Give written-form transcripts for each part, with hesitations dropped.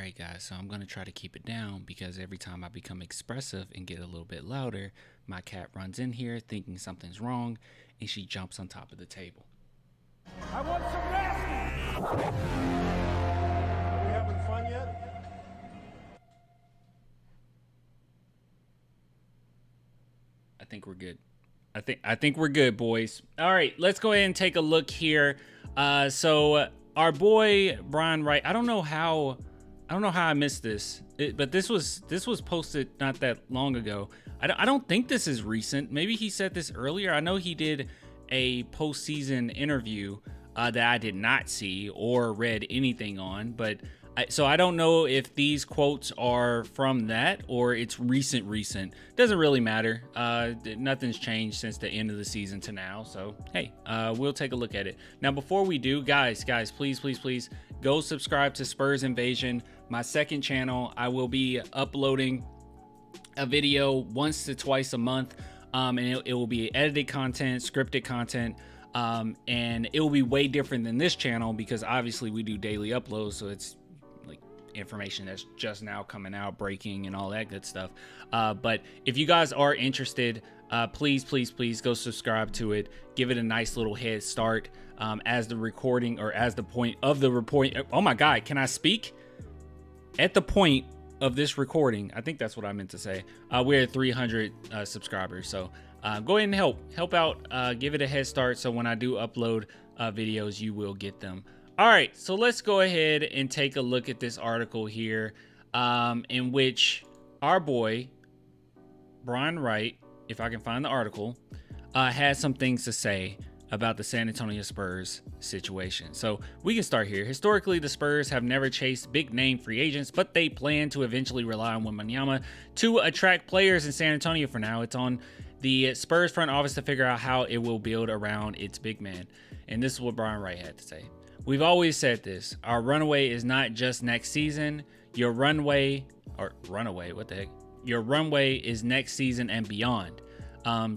right, guys, so I'm going to try to keep it down because every time I become expressive and get a little bit louder, my cat runs in here thinking something's wrong and she jumps on top of the table. I want some nasty! Are we having fun yet? I think we're good. I think we're good, boys. All right, let's go ahead and take a look here. So our boy Brian Wright, I don't know how I missed this, but this was posted not that long ago. I don't think this is recent. Maybe he said this earlier. I know he did a postseason interview that I did not see or read anything on, but so I don't know if these quotes are from that or it's recent. Doesn't really matter. Nothing's changed since the end of the season to now. So, hey, we'll take a look at it. Now, before we do, guys, please go subscribe to Spurs Invasion, my second channel. I will be uploading a video once to twice a month. And it will be edited content, scripted content. And it will be way different than this channel because obviously we do daily uploads. So it's information that's just now coming out, breaking and all that good stuff. But if you guys are interested, please go subscribe to it. Give it a nice little head start as the recording or as the point of the report. Oh my God, can I speak? At the point of this recording, I think that's what I meant to say. We're at 300 subscribers. So go ahead and help out, give it a head start. So when I do upload videos, you will get them. All right, so let's go ahead and take a look at this article here in which our boy, Brian Wright, if I can find the article, has some things to say about the San Antonio Spurs situation. So we can start here. Historically, the Spurs have never chased big-name free agents, but they plan to eventually rely on Wembanyama to attract players in San Antonio. For now, it's on the Spurs front office to figure out how it will build around its big man. And this is what Brian Wright had to say. We've always said this. Our runway is not just next season. Your runway is next season and beyond.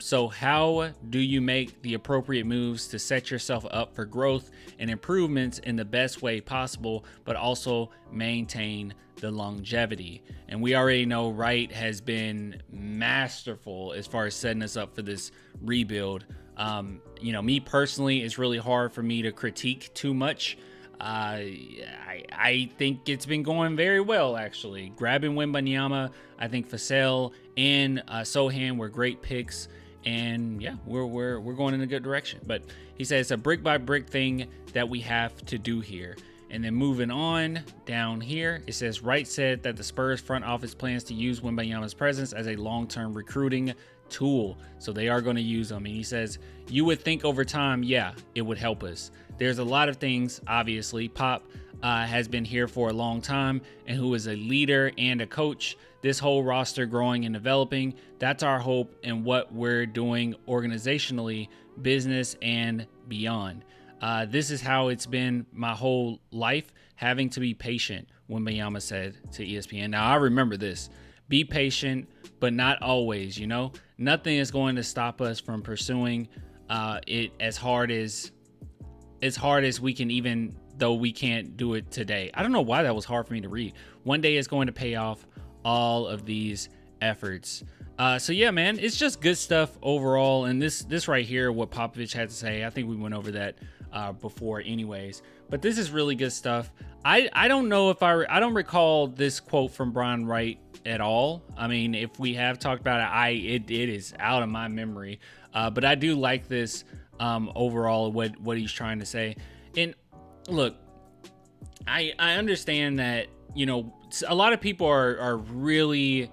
So how do you make the appropriate moves to set yourself up for growth and improvements in the best way possible, but also maintain the longevity? And we already know Wright has been masterful as far as setting us up for this rebuild. Me personally, it's really hard for me to critique too much. I think it's been going very well, actually. Grabbing Wembanyama, I think Vassell and Sohan were great picks, and yeah, we're going in a good direction. But he says it's a brick by brick thing that we have to do here. And then moving on down here, it says Wright said that the Spurs front office plans to use Wembanyama's presence as a long-term recruiting tool. So they are going to use them. And he says, you would think over time, yeah, it would help us. There's a lot of things, obviously. Pop has been here for a long time and who is a leader and a coach. This whole roster growing and developing, that's our hope and what we're doing organizationally, business and beyond. This is how it's been my whole life, having to be patient, Wembanyama said to ESPN. Now, I remember this. Be patient, but not always, Nothing is going to stop us from pursuing it as hard as we can, even though we can't do it today. I don't know why that was hard for me to read. One day it's going to pay off all of these efforts. So yeah, man, it's just good stuff overall. And this right here, what Popovich had to say, I think we went over that before anyways, but this is really good stuff. I don't know if I don't recall this quote from Brian Wright at all. I mean, if we have talked about it, it is out of my memory. But I do like this overall, what he's trying to say. And look, I understand that, a lot of people are really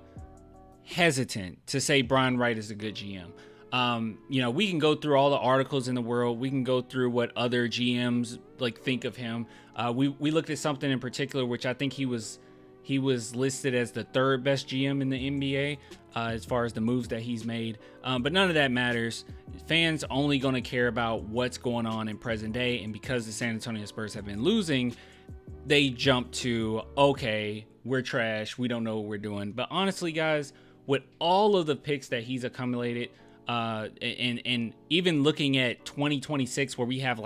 hesitant to say Brian Wright is a good GM. We can go through all the articles in the world. We can go through what other GMs think of him. We looked at something in particular, which I think he was listed as the third best GM in the NBA as far as the moves that he's made. But none of that matters. Fans only going to care about what's going on in present day. And because the San Antonio Spurs have been losing, they jump to, okay, we're trash. We don't know what we're doing. But honestly, guys, with all of the picks that he's accumulated, and even looking at 2026, where we have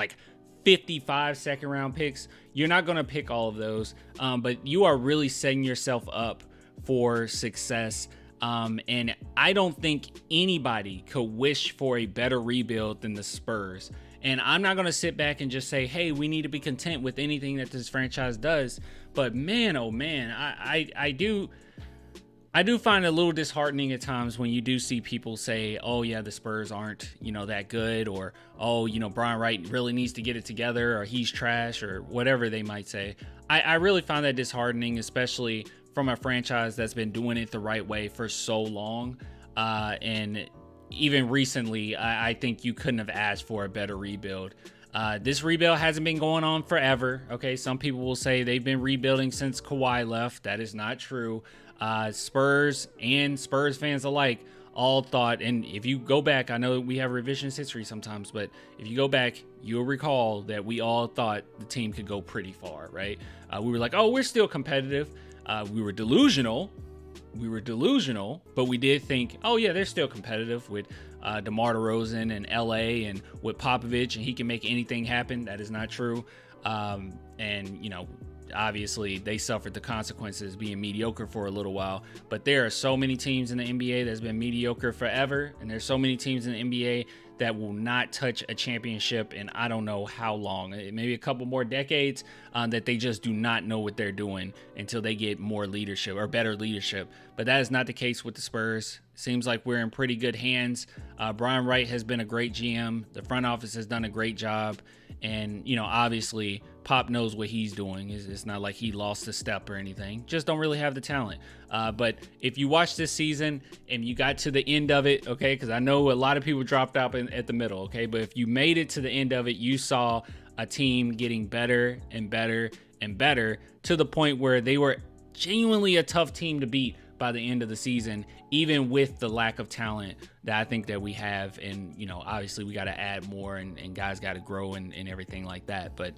55 second-round picks. You're not going to pick all of those, but you are really setting yourself up for success. And I don't think anybody could wish for a better rebuild than the Spurs. And I'm not going to sit back and just say, hey, we need to be content with anything that this franchise does. But man, oh man, I do find it a little disheartening at times when you do see people say, oh yeah, the Spurs aren't, that good, or, oh, Brian Wright really needs to get it together, or he's trash, or whatever they might say. I really find that disheartening, especially from a franchise that's been doing it the right way for so long. And even recently, I think you couldn't have asked for a better rebuild. This rebuild hasn't been going on forever. Okay, some people will say they've been rebuilding since Kawhi left. That is not true. Spurs and Spurs fans alike all thought, and if you go back, I know we have revisionist history sometimes, but if you go back, you'll recall that we all thought the team could go pretty far, right? We were like, oh, we're still competitive. We were delusional, but we did think, oh yeah, they're still competitive with DeMar DeRozan and LA and with Popovich, and he can make anything happen. That is not true. And obviously they suffered the consequences being mediocre for a little while, but there are so many teams in the NBA that's been mediocre forever, and there's so many teams in the NBA that will not touch a championship in I don't know how long, maybe a couple more decades, that they just do not know what they're doing until they get more leadership or better leadership. But that is not the case with the Spurs. Seems like we're in pretty good hands. Brian Wright has been a great GM. The front office has done a great job. And, obviously Pop knows what he's doing. It's not like he lost a step or anything. Just don't really have the talent. But if you watch this season and you got to the end of it, okay, because I know a lot of people dropped out at the middle, okay, but if you made it to the end of it, you saw a team getting better and better and better to the point where they were genuinely a tough team to beat by the end of the season, even with the lack of talent that I think that we have. And, obviously we got to add more and guys got to grow and everything like that. But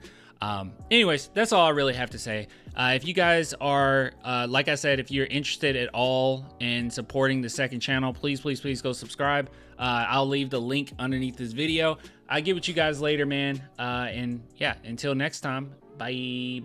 anyways, that's all I really have to say. If you guys are, like I said, if you're interested at all in supporting the second channel, please go subscribe. I'll leave the link underneath this video. I'll get with you guys later, man. And yeah, until next time, bye.